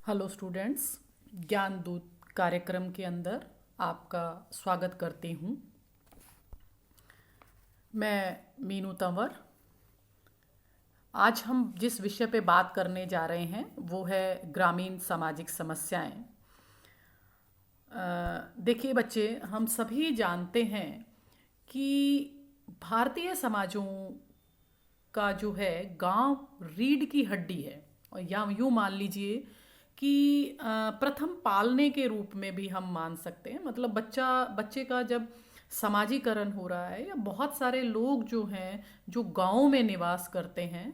Hello students, ज्ञान दूत कार्यक्रम के अंदर आपका स्वागत करती हूँ। मैं मीनू तंवर। आज हम जिस विषय पे बात करने जा रहे हैं वो है ग्रामीण सामाजिक समस्याएं। देखिए बच्चे, हम सभी जानते हैं कि भारतीय समाजों का जो है गांव रीढ़ की हड्डी है। और या यूँ मान लीजिए कि प्रथम पालने के रूप में भी हम मान सकते हैं। मतलब बच्चे का जब समाजीकरण हो रहा है, या बहुत सारे लोग जो हैं जो गाँव में निवास करते हैं,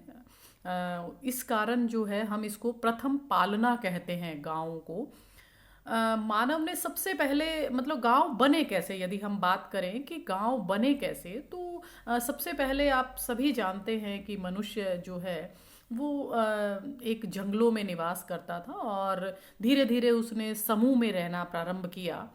इस कारण जो है हम इसको प्रथम पालना कहते हैं गाँव को। मानव ने सबसे पहले मतलब गांव बने कैसे, यदि हम बात करें कि गांव बने कैसे, तो सबसे पहले आप सभी जानते हैं कि मनुष्य जो है वो एक जंगलों में निवास करता था, और धीरे धीरे उसने समूह में रहना प्रारंभ किया,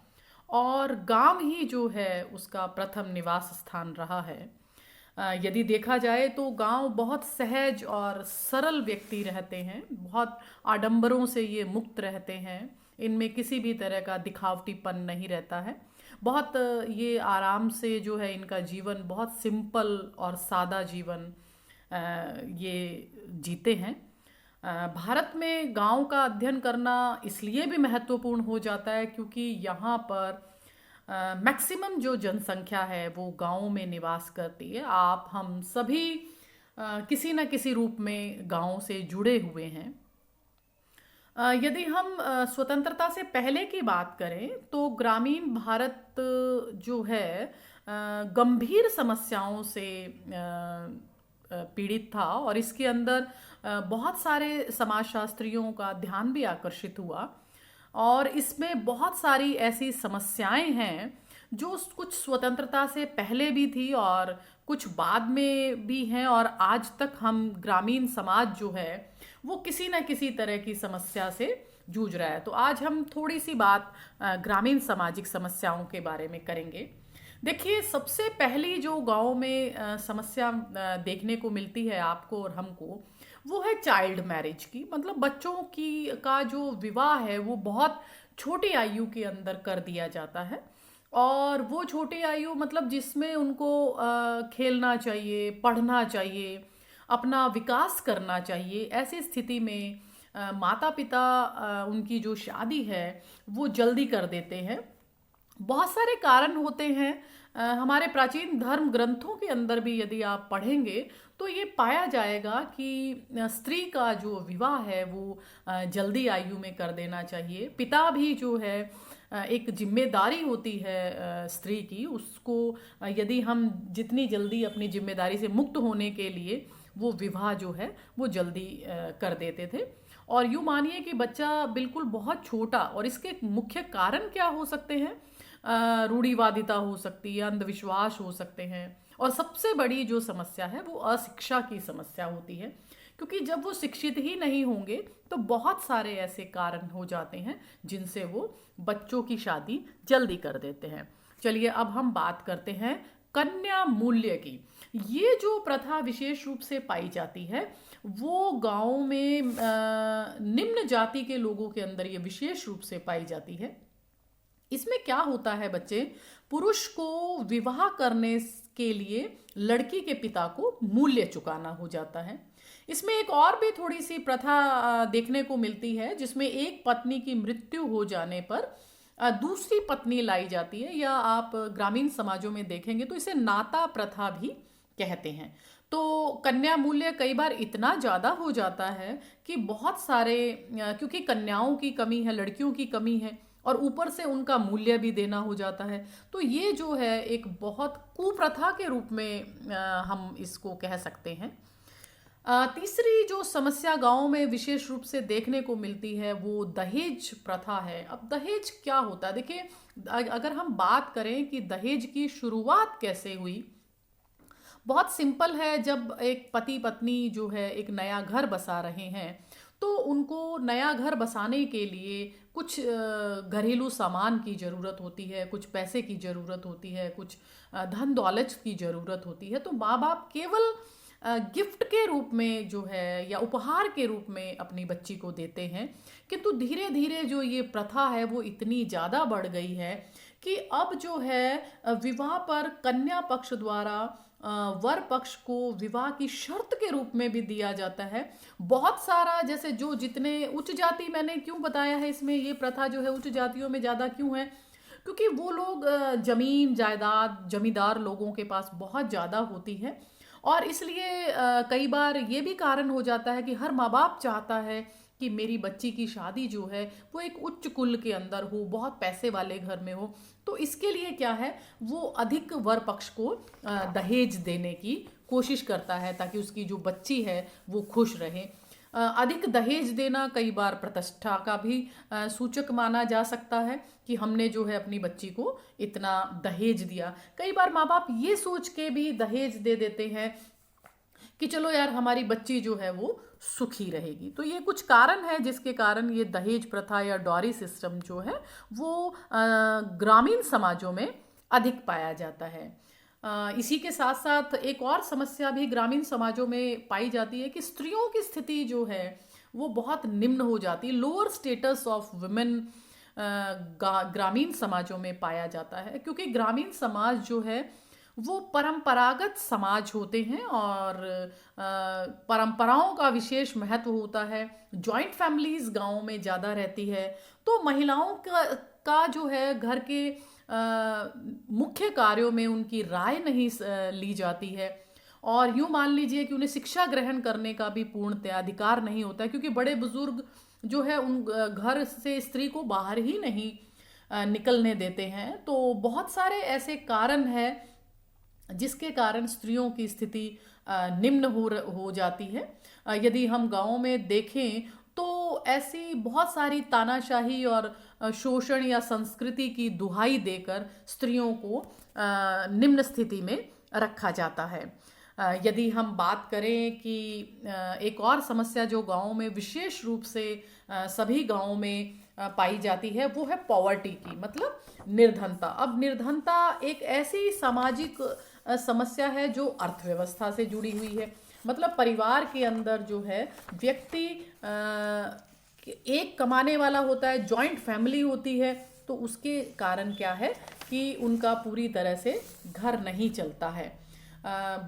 और गांव ही जो है उसका प्रथम निवास स्थान रहा है। यदि देखा जाए तो गांव बहुत सहज और सरल व्यक्ति रहते हैं, बहुत आडंबरों से ये मुक्त रहते हैं। इनमें किसी भी तरह का दिखावटीपन नहीं रहता है। बहुत ये आराम से जो है इनका जीवन, बहुत सिंपल और सादा जीवन ये जीते हैं। भारत में गांव का अध्ययन करना इसलिए भी महत्वपूर्ण हो जाता है क्योंकि यहाँ पर मैक्सिमम जो जनसंख्या है वो गाँव में निवास करती है। आप हम सभी किसी न किसी रूप में गाँव से जुड़े हुए हैं। यदि हम स्वतंत्रता से पहले की बात करें तो ग्रामीण भारत जो है गंभीर समस्याओं से पीड़ित था, और इसके अंदर बहुत सारे समाजशास्त्रियों का ध्यान भी आकर्षित हुआ। और इसमें बहुत सारी ऐसी समस्याएं हैं जो कुछ स्वतंत्रता से पहले भी थी और कुछ बाद में भी हैं, और आज तक हम ग्रामीण समाज जो है वो किसी न किसी तरह की समस्या से जूझ रहा है। तो आज हम थोड़ी सी बात ग्रामीण सामाजिक समस्याओं के बारे में करेंगे। देखिए, सबसे पहली जो गांव में समस्या देखने को मिलती है आपको और हमको, वो है चाइल्ड मैरिज की। मतलब बच्चों की का जो विवाह है वो बहुत छोटी आयु के अंदर कर दिया जाता है। और वो छोटी आयु मतलब जिसमें उनको खेलना चाहिए, पढ़ना चाहिए, अपना विकास करना चाहिए, ऐसी स्थिति में माता पिता उनकी जो शादी है वो जल्दी कर देते हैं। बहुत सारे कारण होते हैं। हमारे प्राचीन धर्म ग्रंथों के अंदर भी यदि आप पढ़ेंगे तो ये पाया जाएगा कि स्त्री का जो विवाह है वो जल्दी आयु में कर देना चाहिए। पिता भी जो है एक जिम्मेदारी होती है स्त्री की, उसको यदि हम जितनी जल्दी अपनी जिम्मेदारी से मुक्त होने के लिए वो विवाह जो है वो जल्दी कर देते थे। और यूँ मानिए कि बच्चा बिल्कुल बहुत छोटा, और इसके मुख्य कारण क्या हो सकते हैं? रूढ़िवादिता हो सकती है, अंधविश्वास हो सकते हैं, और सबसे बड़ी जो समस्या है वो अशिक्षा की समस्या होती है। क्योंकि जब वो शिक्षित ही नहीं होंगे तो बहुत सारे ऐसे कारण हो जाते हैं जिनसे वो बच्चों की शादी जल्दी कर देते हैं। चलिए अब हम बात करते हैं कन्या मूल्य की। ये जो प्रथा विशेष रूप से पाई जाती है वो गाँव में निम्न जाति के लोगों के अंदर ये विशेष रूप से पाई जाती है। इसमें क्या होता है बच्चे, पुरुष को विवाह करने के लिए लड़की के पिता को मूल्य चुकाना हो जाता है। इसमें एक और भी थोड़ी सी प्रथा देखने को मिलती है, जिसमें एक पत्नी की मृत्यु हो जाने पर दूसरी पत्नी लाई जाती है, या आप ग्रामीण समाजों में देखेंगे तो इसे नाता प्रथा भी कहते हैं। तो कन्या मूल्य कई बार इतना ज़्यादा हो जाता है कि बहुत सारे क्योंकि कन्याओं की कमी है, लड़कियों की कमी है, और ऊपर से उनका मूल्य भी देना हो जाता है। तो ये जो है एक बहुत कुप्रथा के रूप में हम इसको कह सकते हैं। तीसरी जो समस्या गांव में विशेष रूप से देखने को मिलती है वो दहेज प्रथा है। अब दहेज क्या होता है? देखिए, अगर हम बात करें कि दहेज की शुरुआत कैसे हुई, बहुत सिंपल है। जब एक पति पत्नी जो है एक नया घर बसा रहे हैं तो उनको नया घर बसाने के लिए कुछ घरेलू सामान की ज़रूरत होती है, कुछ पैसे की ज़रूरत होती है, कुछ धन दौलत की ज़रूरत होती है। तो माँ बाप केवल गिफ्ट के रूप में जो है या उपहार के रूप में अपनी बच्ची को देते हैं। किंतु धीरे धीरे जो ये प्रथा है वो इतनी ज़्यादा बढ़ गई है कि अब जो है विवाह पर कन्या पक्ष द्वारा वर पक्ष को विवाह की शर्त के रूप में भी दिया जाता है। बहुत सारा, जैसे जो जितने उच्च जाति, मैंने क्यों बताया है इसमें ये प्रथा जो है उच्च जातियों में ज़्यादा क्यों है, क्योंकि वो लोग जमीन जायदाद जमींदार लोगों के पास बहुत ज़्यादा होती है। और इसलिए कई बार ये भी कारण हो जाता है कि हर माँ बाप चाहता है कि मेरी बच्ची की शादी जो है वो एक उच्च कुल के अंदर हो, बहुत पैसे वाले घर में हो। तो इसके लिए क्या है, वो अधिक वर पक्ष को दहेज देने की कोशिश करता है ताकि उसकी जो बच्ची है वो खुश रहे। अधिक दहेज देना कई बार प्रतिष्ठा का भी सूचक माना जा सकता है कि हमने जो है अपनी बच्ची को इतना दहेज दिया। कई बार माँ बाप ये सोच के भी दहेज दे देते हैं कि चलो यार हमारी बच्ची जो है वो सुखी रहेगी। तो ये कुछ कारण है जिसके कारण ये दहेज प्रथा या डॉरी सिस्टम जो है वो ग्रामीण समाजों में अधिक पाया जाता है। इसी के साथ साथ एक और समस्या भी ग्रामीण समाजों में पाई जाती है कि स्त्रियों की स्थिति जो है वो बहुत निम्न हो जाती है। लोअर स्टेटस ऑफ वुमेन ग्रामीण समाजों में पाया जाता है, क्योंकि ग्रामीण समाज जो है वो परंपरागत समाज होते हैं और परंपराओं का विशेष महत्व होता है। जॉइंट फैमिलीज गाँव में ज़्यादा रहती है, तो महिलाओं का जो है घर के मुख्य कार्यों में उनकी राय नहीं ली जाती है। और यूँ मान लीजिए कि उन्हें शिक्षा ग्रहण करने का भी पूर्णतः अधिकार नहीं होता है, क्योंकि बड़े बुजुर्ग जो है उन घर से स्त्री को बाहर ही नहीं निकलने देते हैं। तो बहुत सारे ऐसे कारण हैं जिसके कारण स्त्रियों की स्थिति निम्न हो जाती है। यदि हम गाँव में देखें तो ऐसी बहुत सारी तानाशाही और शोषण या संस्कृति की दुहाई देकर स्त्रियों को निम्न स्थिति में रखा जाता है। यदि हम बात करें कि एक और समस्या जो गाँव में विशेष रूप से सभी गाँवों में पाई जाती है वो है पॉवर्टी की, मतलब निर्धनता। अब निर्धनता एक ऐसी सामाजिक समस्या है जो अर्थव्यवस्था से जुड़ी हुई है। मतलब परिवार के अंदर जो है व्यक्ति एक कमाने वाला होता है, जॉइंट फैमिली होती है, तो उसके कारण क्या है कि उनका पूरी तरह से घर नहीं चलता है।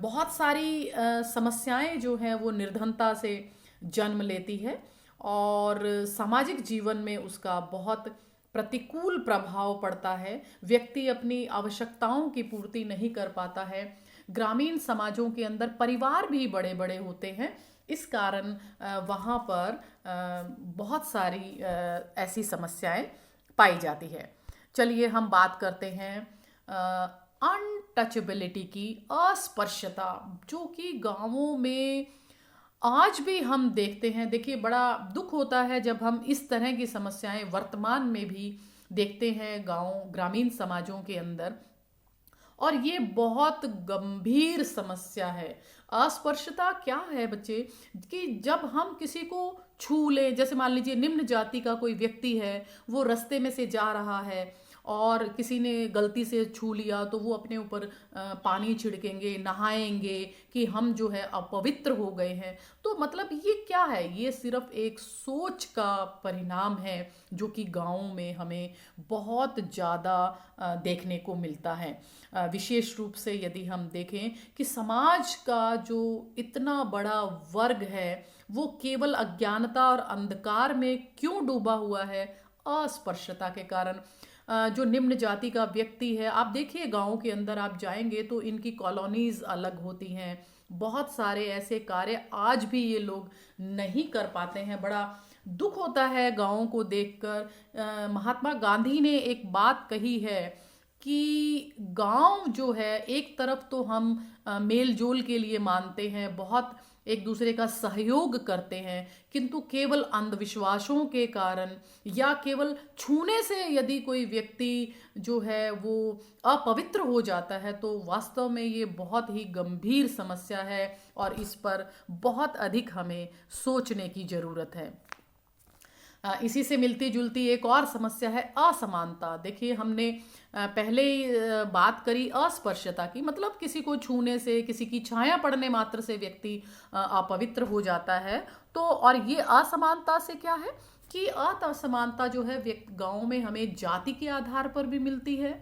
बहुत सारी समस्याएं जो हैं वो निर्धनता से जन्म लेती है और सामाजिक जीवन में उसका बहुत प्रतिकूल प्रभाव पड़ता है। व्यक्ति अपनी आवश्यकताओं की पूर्ति नहीं कर पाता है। ग्रामीण समाजों के अंदर परिवार भी बड़े बड़े होते हैं, इस कारण वहाँ पर बहुत सारी ऐसी समस्याएं पाई जाती है। चलिए हम बात करते हैं अनटचेबिलिटी की, अस्पर्शता, जो कि गांवों में आज भी हम देखते हैं। देखिए बड़ा दुख होता है जब हम इस तरह की समस्याएं वर्तमान में भी देखते हैं ग्रामीण समाजों के अंदर, और ये बहुत गंभीर समस्या है। अस्पर्शता क्या है बच्चे, कि जब हम किसी को छू लें, जैसे मान लीजिए निम्न जाति का कोई व्यक्ति है, वो रास्ते में से जा रहा है और किसी ने गलती से छू लिया तो वो अपने ऊपर पानी छिड़केंगे, नहाएंगे कि हम जो है अपवित्र हो गए हैं। तो मतलब ये क्या है, ये सिर्फ एक सोच का परिणाम है जो कि गाँव में हमें बहुत ज़्यादा देखने को मिलता है। विशेष रूप से यदि हम देखें कि समाज का जो इतना बड़ा वर्ग है वो केवल अज्ञानता और अंधकार में क्यों डूबा हुआ है, अस्पर्शता के कारण। जो निम्न जाति का व्यक्ति है, आप देखिए गाँव के अंदर आप जाएंगे तो इनकी कॉलोनीज अलग होती हैं। बहुत सारे ऐसे कार्य आज भी ये लोग नहीं कर पाते हैं। बड़ा दुख होता है गाँव को देखकर। महात्मा गांधी ने एक बात कही है कि गांव जो है एक तरफ तो हम मेल जोल के लिए मानते हैं, बहुत एक दूसरे का सहयोग करते हैं, किंतु केवल अंधविश्वासों के कारण या केवल छूने से यदि कोई व्यक्ति जो है वो अपवित्र हो जाता है तो वास्तव में ये बहुत ही गंभीर समस्या है और इस पर बहुत अधिक हमें सोचने की ज़रूरत है। इसी से मिलती जुलती एक और समस्या है असमानता। देखिए हमने पहले ही बात करी अस्पर्शता की, मतलब किसी को छूने से, किसी की छाया पड़ने मात्र से व्यक्ति अपवित्र हो जाता है। तो और ये असमानता से क्या है कि असमानता जो है व्यक्ति गाँव में हमें जाति के आधार पर भी मिलती है,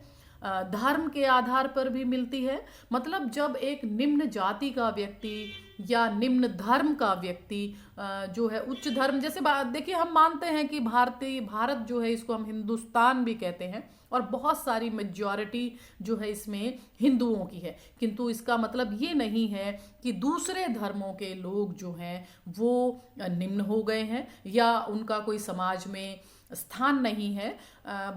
धर्म के आधार पर भी मिलती है। मतलब जब एक निम्न जाति का व्यक्ति या निम्न धर्म का व्यक्ति जो है उच्च धर्म, जैसे बात देखिए हम मानते हैं कि भारत जो है इसको हम हिंदुस्तान भी कहते हैं और बहुत सारी मेजॉरिटी जो है इसमें हिंदुओं की है, किंतु इसका मतलब ये नहीं है कि दूसरे धर्मों के लोग जो हैं वो निम्न हो गए हैं या उनका कोई समाज में स्थान नहीं है।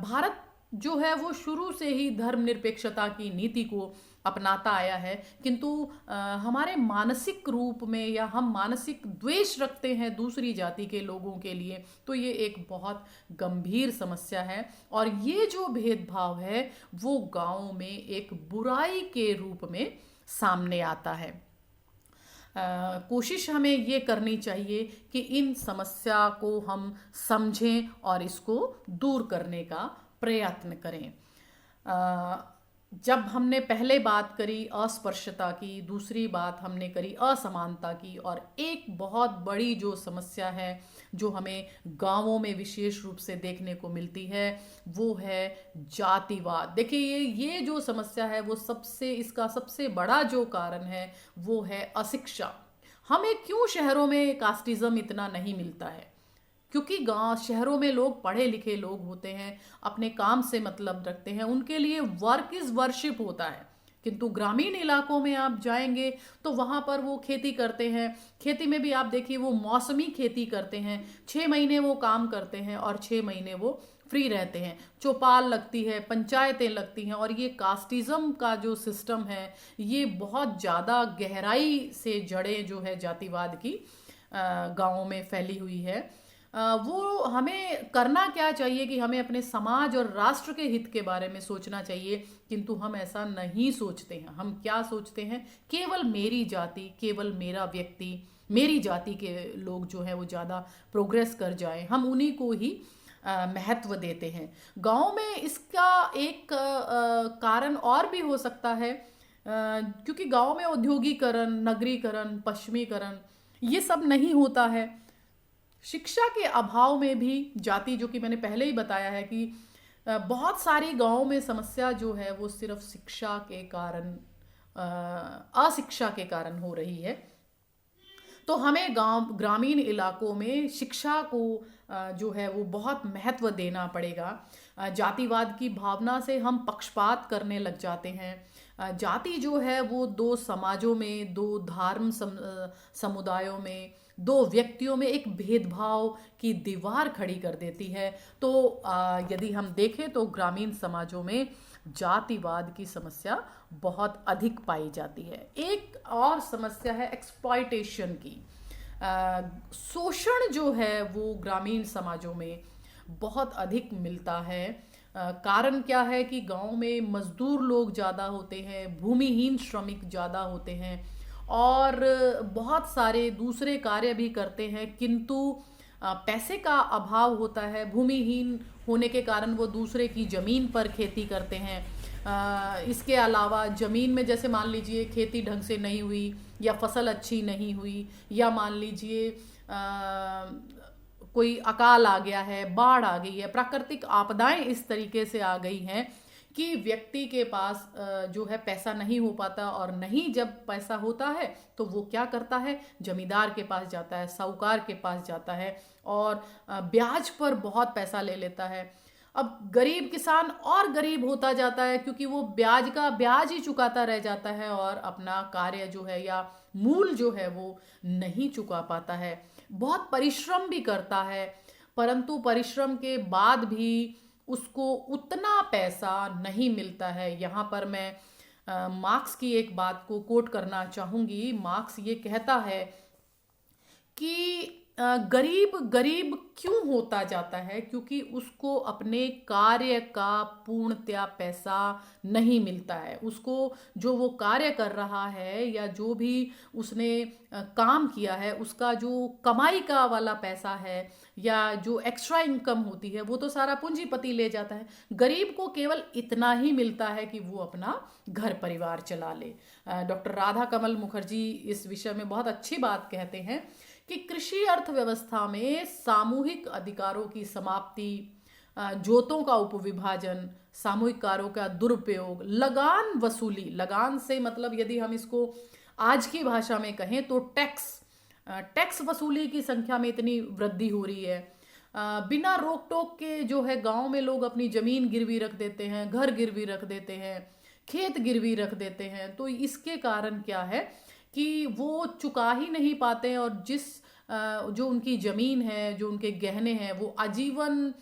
भारत जो है वो शुरू से ही धर्मनिरपेक्षता की नीति को अपनाता आया है, किंतु हमारे मानसिक रूप में या हम मानसिक द्वेष रखते हैं दूसरी जाति के लोगों के लिए, तो ये एक बहुत गंभीर समस्या है। और ये जो भेदभाव है वो गांव में एक बुराई के रूप में सामने आता है। कोशिश हमें ये करनी चाहिए कि इन समस्या को हम समझें और इसको दूर करने का प्रयत्न करें। जब हमने पहले बात करी अस्पर्शता की, दूसरी बात हमने करी असमानता की, और एक बहुत बड़ी जो समस्या है जो हमें गांवों में विशेष रूप से देखने को मिलती है वो है जातिवाद। देखिए ये जो समस्या है वो इसका सबसे बड़ा जो कारण है वो है अशिक्षा। हमें क्यों शहरों में कास्टिज्म इतना नहीं मिलता है? क्योंकि गांव शहरों में लोग पढ़े लिखे लोग होते हैं, अपने काम से मतलब रखते हैं, उनके लिए वर्क इज वर्शिप होता है। किंतु ग्रामीण इलाकों में आप जाएंगे तो वहां पर वो खेती करते हैं। खेती में भी आप देखिए वो मौसमी खेती करते हैं, 6 महीने वो काम करते हैं और 6 महीने वो फ्री रहते हैं। चौपाल लगती है, पंचायतें लगती हैं, और ये कास्टिज्म का जो सिस्टम है ये बहुत ज़्यादा गहराई से जड़ें जो है जातिवाद की गाँवों में फैली हुई है। वो हमें करना क्या चाहिए कि हमें अपने समाज और राष्ट्र के हित के बारे में सोचना चाहिए, किंतु हम ऐसा नहीं सोचते हैं। हम क्या सोचते हैं? केवल मेरी जाति, केवल मेरा व्यक्ति, मेरी जाति के लोग जो है वो ज़्यादा प्रोग्रेस कर जाए, हम उन्हीं को ही महत्व देते हैं। गांव में इसका एक कारण और भी हो सकता है, क्योंकि गांव में औद्योगिकरण, नगरीकरण, पश्चिमीकरण ये सब नहीं होता है। शिक्षा के अभाव में भी जाति, जो कि मैंने पहले ही बताया है कि बहुत सारी गांवों में समस्या जो है वो सिर्फ शिक्षा के कारण, अशिक्षा के कारण हो रही है। तो हमें ग्रामीण इलाकों में शिक्षा को जो है वो बहुत महत्व देना पड़ेगा। जातिवाद की भावना से हम पक्षपात करने लग जाते हैं। जाति जो है वो दो समाजों में, दो धर्म समुदायों में, दो व्यक्तियों में एक भेदभाव की दीवार खड़ी कर देती है। तो यदि हम देखें तो ग्रामीण समाजों में जातिवाद की समस्या बहुत अधिक पाई जाती है। एक और समस्या है एक्सप्लॉयटेशन की। शोषण जो है वो ग्रामीण समाजों में बहुत अधिक मिलता है। कारण क्या है कि गांव में मजदूर लोग ज़्यादा होते हैं, भूमिहीन श्रमिक ज़्यादा होते हैं और बहुत सारे दूसरे कार्य भी करते हैं, किंतु पैसे का अभाव होता है। भूमिहीन होने के कारण वो दूसरे की ज़मीन पर खेती करते हैं। इसके अलावा ज़मीन में जैसे मान लीजिए खेती ढंग से नहीं हुई या फसल अच्छी नहीं हुई, या मान लीजिए कोई अकाल आ गया है, बाढ़ आ गई है, प्राकृतिक आपदाएं इस तरीके से आ गई हैं कि व्यक्ति के पास जो है पैसा नहीं हो पाता, और नहीं जब पैसा होता है तो वो क्या करता है, जमींदार के पास जाता है, साहूकार के पास जाता है और ब्याज पर बहुत पैसा ले लेता है। अब गरीब किसान और गरीब होता जाता है क्योंकि वो ब्याज ही चुकाता रह जाता है और अपना कार्य जो है या मूल जो है वो नहीं चुका पाता है। बहुत परिश्रम भी करता है, परंतु परिश्रम के बाद भी उसको उतना पैसा नहीं मिलता है। यहाँ पर मैं मार्क्स की एक बात को कोट करना चाहूँगी। मार्क्स ये कहता है कि गरीब गरीब क्यों होता जाता है? क्योंकि उसको अपने कार्य का पूर्णतया पैसा नहीं मिलता है। उसको जो वो कार्य कर रहा है या जो भी उसने काम किया है, उसका जो कमाई का वाला पैसा है या जो एक्स्ट्रा इनकम होती है, वो तो सारा पूंजीपति ले जाता है। गरीब को केवल इतना ही मिलता है कि वो अपना घर परिवार चला ले। डॉक्टर राधा कमल मुखर्जी इस विषय में बहुत अच्छी बात कहते हैं कि कृषि अर्थव्यवस्था में सामूहिक अधिकारों की समाप्ति, जोतों का उपविभाजन, सामूहिक कार्यों का दुरुपयोग, लगान वसूली, लगान से मतलब यदि हम इसको आज की भाषा में कहें तो टैक्स वसूली की संख्या में इतनी वृद्धि हो रही है। बिना रोक टोक के जो है गांव में लोग अपनी जमीन गिरवी रख देते हैं, घर गिरवी रख देते हैं, खेत गिरवी रख देते हैं। तो इसके कारण क्या है कि वो चुका ही नहीं पाते हैं और जो उनकी ज़मीन है, जो उनके गहने हैं, वो आजीवन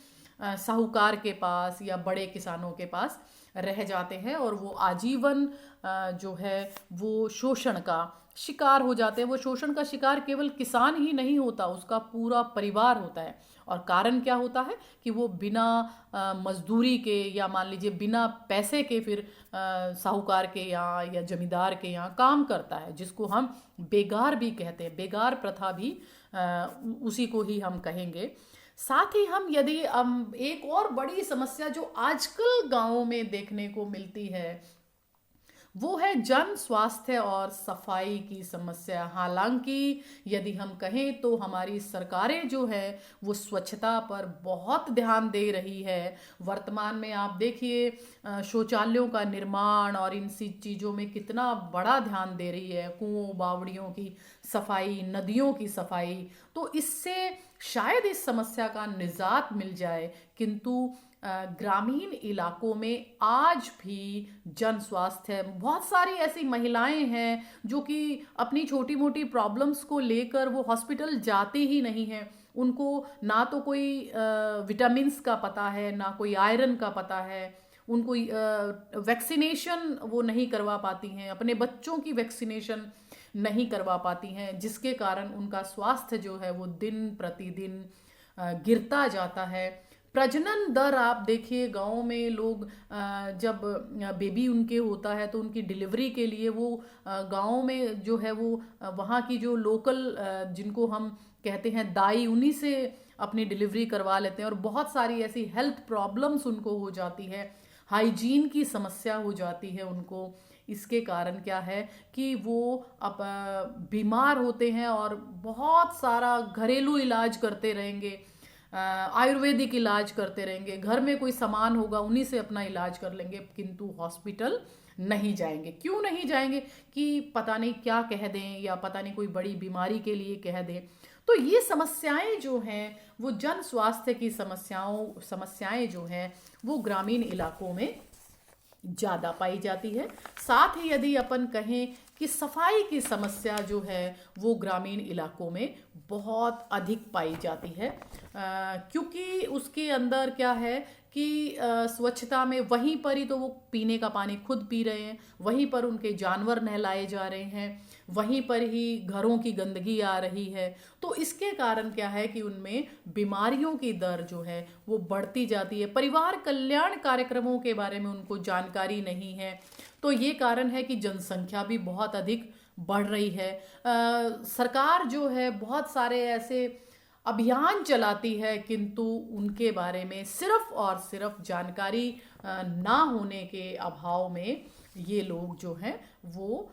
साहूकार के पास या बड़े किसानों के पास रह जाते हैं और वो आजीवन जो है वो शोषण का शिकार हो जाते हैं। वो शोषण का शिकार केवल किसान ही नहीं होता, उसका पूरा परिवार होता है। और कारण क्या होता है कि वो बिना मजदूरी के या मान लीजिए बिना पैसे के फिर साहूकार के यहाँ या जमींदार के यहाँ काम करता है, जिसको हम बेगार भी कहते हैं। बेगार प्रथा भी उसी को ही हम कहेंगे। साथ ही हम यदि एक और बड़ी समस्या जो आजकल गांवों में देखने को मिलती है, वो है जन स्वास्थ्य और सफाई की समस्या। हालांकि यदि हम कहें तो हमारी सरकारें जो है वो स्वच्छता पर बहुत ध्यान दे रही है। वर्तमान में आप देखिए शौचालयों का निर्माण और इन सी चीज़ों में कितना बड़ा ध्यान दे रही है, कुओं बावड़ियों की सफाई, नदियों की सफाई। तो इससे शायद इस समस्या का निजात मिल जाए, किंतु ग्रामीण इलाकों में आज भी जन स्वास्थ्य, बहुत सारी ऐसी महिलाएं हैं जो कि अपनी छोटी मोटी प्रॉब्लम्स को लेकर वो हॉस्पिटल जाती ही नहीं हैं। उनको ना तो कोई विटामिन्स का पता है, ना कोई आयरन का पता है। उनको वैक्सीनेशन वो नहीं करवा पाती हैं, अपने बच्चों की वैक्सीनेशन नहीं करवा पाती हैं, जिसके कारण उनका स्वास्थ्य जो है वो दिन प्रतिदिन गिरता जाता है। प्रजनन दर आप देखिए, गाँव में लोग जब बेबी उनके होता है तो उनकी डिलीवरी के लिए वो गाँव में जो है वो वहाँ की जो लोकल जिनको हम कहते हैं दाई, उन्हीं से अपनी डिलीवरी करवा लेते हैं और बहुत सारी ऐसी हेल्थ प्रॉब्लम्स उनको हो जाती है, हाइजीन की समस्या हो जाती है उनको। इसके कारण क्या है कि वो अब बीमार होते हैं और बहुत सारा घरेलू इलाज करते रहेंगे, आयुर्वेदिक इलाज करते रहेंगे, घर में कोई सामान होगा उन्हीं से अपना इलाज कर लेंगे, किंतु हॉस्पिटल नहीं जाएंगे। क्यों नहीं जाएंगे? कि पता नहीं क्या कह दें या पता नहीं कोई बड़ी बीमारी के लिए कह दें। तो ये समस्याएं जो हैं वो जन स्वास्थ्य की समस्याएं जो हैं वो ग्रामीण इलाकों में ज़्यादा पाई जाती है। साथ ही यदि अपन कहें कि सफाई की समस्या जो है वो ग्रामीण इलाकों में बहुत अधिक पाई जाती है, क्योंकि उसके अंदर क्या है कि स्वच्छता में वहीं पर ही तो वो पीने का पानी खुद पी रहे हैं, वहीं पर उनके जानवर नहलाए जा रहे हैं, वहीं पर ही घरों की गंदगी आ रही है। तो इसके कारण क्या है कि उनमें बीमारियों की दर जो है वो बढ़ती जाती है। परिवार कल्याण कार्यक्रमों के बारे में उनको जानकारी नहीं है, तो ये कारण है कि जनसंख्या भी बहुत अधिक बढ़ रही है। सरकार जो है बहुत सारे ऐसे अभियान चलाती है, किंतु उनके बारे में सिर्फ और सिर्फ जानकारी ना होने के अभाव में ये लोग जो हैं वो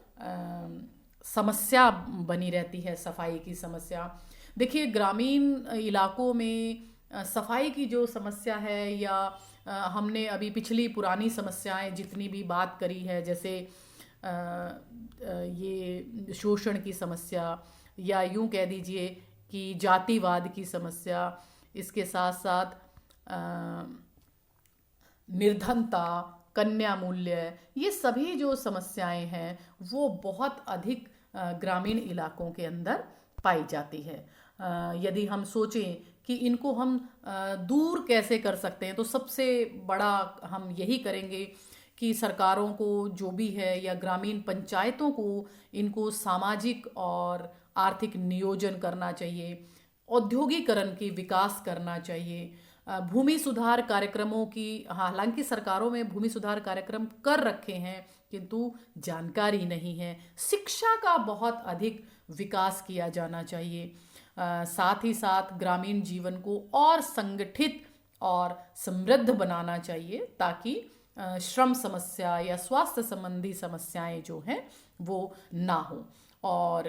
समस्या बनी रहती है, सफाई की समस्या। देखिए ग्रामीण इलाकों में सफाई की जो समस्या है या हमने अभी पिछली पुरानी समस्याएं जितनी भी बात करी है, जैसे ये शोषण की समस्या या यूं कह दीजिए कि जातिवाद की समस्या, इसके साथ साथ निर्धनता, कन्या मूल्य, ये सभी जो समस्याएं हैं वो बहुत अधिक ग्रामीण इलाकों के अंदर पाई जाती है। यदि हम सोचें कि इनको हम दूर कैसे कर सकते हैं, तो सबसे बड़ा हम यही करेंगे कि सरकारों को जो भी है या ग्रामीण पंचायतों को इनको सामाजिक और आर्थिक नियोजन करना चाहिए। औद्योगिकरण की विकास करना चाहिए। भूमि सुधार कार्यक्रमों की, हालांकि सरकारों में भूमि सुधार कार्यक्रम कर रखे हैं किंतु जानकारी नहीं है। शिक्षा का बहुत अधिक विकास किया जाना चाहिए। साथ ही साथ ग्रामीण जीवन को और संगठित और समृद्ध बनाना चाहिए, ताकि श्रम समस्या या स्वास्थ्य संबंधी समस्याएं जो हैं वो ना हो। और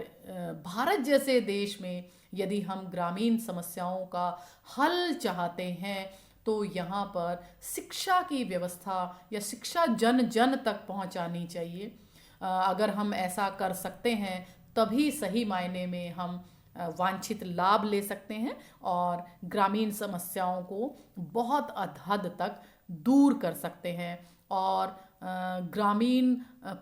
भारत जैसे देश में यदि हम ग्रामीण समस्याओं का हल चाहते हैं तो यहाँ पर शिक्षा की व्यवस्था या शिक्षा जन जन तक पहुँचानी चाहिए। अगर हम ऐसा कर सकते हैं तभी सही मायने में हम वांछित लाभ ले सकते हैं और ग्रामीण समस्याओं को बहुत हद तक दूर कर सकते हैं, और ग्रामीण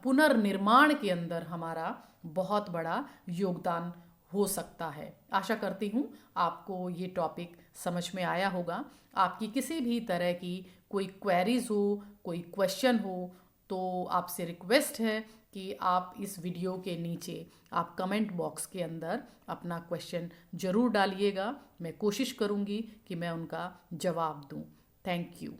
पुनर्निर्माण के अंदर हमारा बहुत बड़ा योगदान हो सकता है। आशा करती हूँ आपको ये टॉपिक समझ में आया होगा। आपकी किसी भी तरह की कोई क्वेरीज हो, कोई क्वेश्चन हो, तो आपसे रिक्वेस्ट है कि आप इस वीडियो के नीचे आप कमेंट बॉक्स के अंदर अपना क्वेश्चन ज़रूर डालिएगा। मैं कोशिश करूँगी कि मैं उनका जवाब दूँ। Thank you.